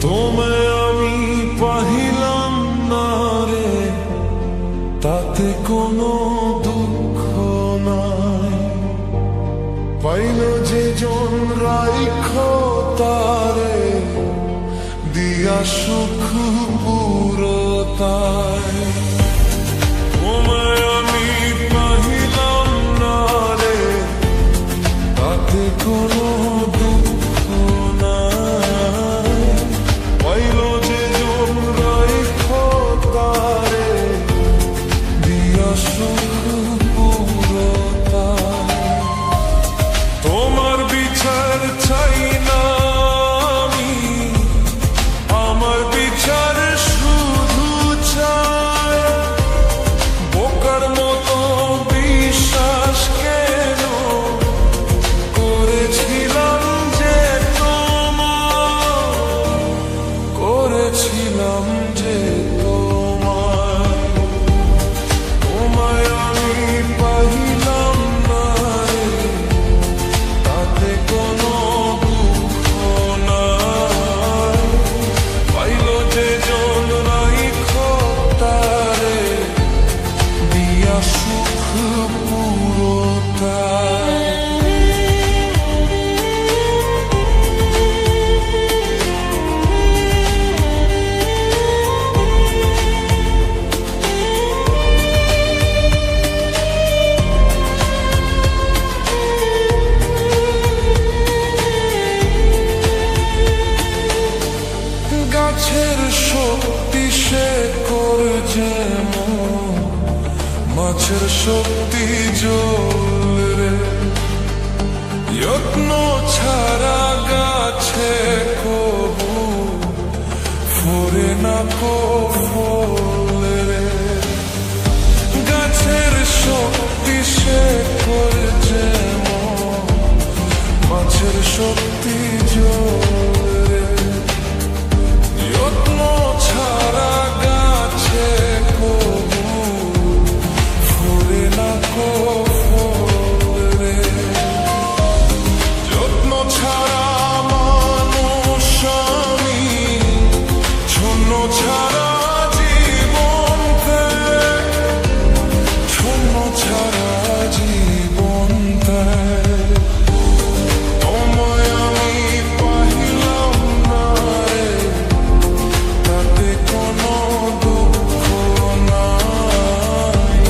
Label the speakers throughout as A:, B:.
A: তোমায় আমি পাহিলাম না রে, তাতে কোনো দুঃখ নাই। পাইল যে জন রাইখ তারে, দিয়া সুখ পুরতায়। তোমায় আমি পাহিলাম না রে, তাতে কোনো দুঃখ নাই। পাইল যে জন রাইখ তারে, দিয়া সুখ পুরতায়। তোমার বিচার চাই না আমি, আমার বিচার শুধু চাই। বোকার মতো বিশ্বাস কেন করেছিলাম যে তোমার, করেছিলাম যে তোমার। তোমায় আমি পাহিলাম না রে, তাতে কোনো দুঃখ নাই। পাইল যে জন রাইখ তারে, দিয়া সুখ পুরতায়। গাছের শক্তি সে করছে মাছের শক্তি জল রে। যত্ন ছাড়া গাছে কবু ফোরে না কো ফল রে। গাছের শক্তি সে করছে মাছের শক্তি জল রে। যত্ন ছাড়া গাছে কবু ফোরে না কো ফল রে। যত্ন ছাড়া মানুষ আমি, শূন্য ছাড়া জীবন দেয়, শূন্য ছাড়া জীবন দেয়। তোমায় আমি পাহিলাম না রে, তাতে কোনো দুঃখ নাই।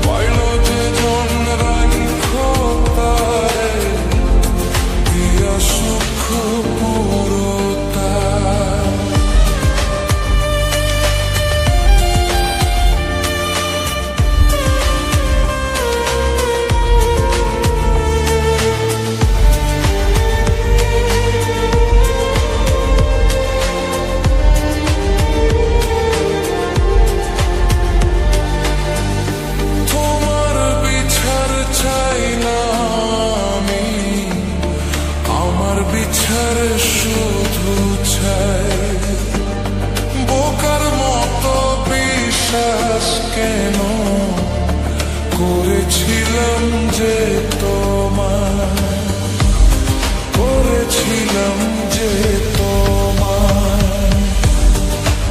A: পাইল যে জন রাইখ তারে, দিয়া সুখ পুরতায়। তোমার বিচার চাই না আমি, আমার বিচার শুধু চাই। বোকার মতো বিশ্বাস কেন করেছিলাম যে তোমার, করেছিলাম যে তোমার।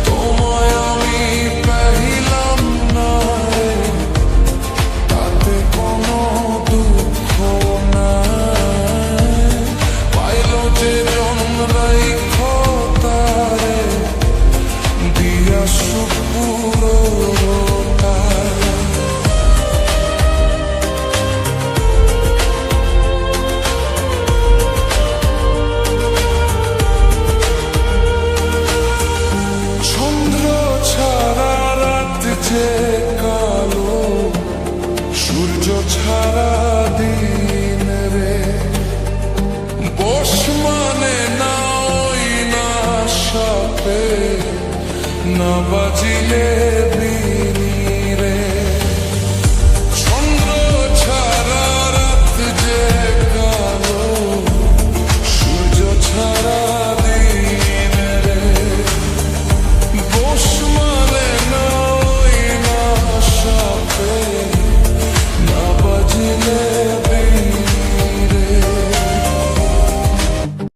A: তোমায় আমি পাহিলাম না রে, তাতে কোনো দুঃখ নাই। পাইল যে জন রাইখ তারে, দিয়া সুখ পুরতায়। চন্দ্র ছাড়া রাত যে কালো, সূর্য ছাড়া দিন রে। বস মানে না ওই না সাপে, না বাজিলে বীর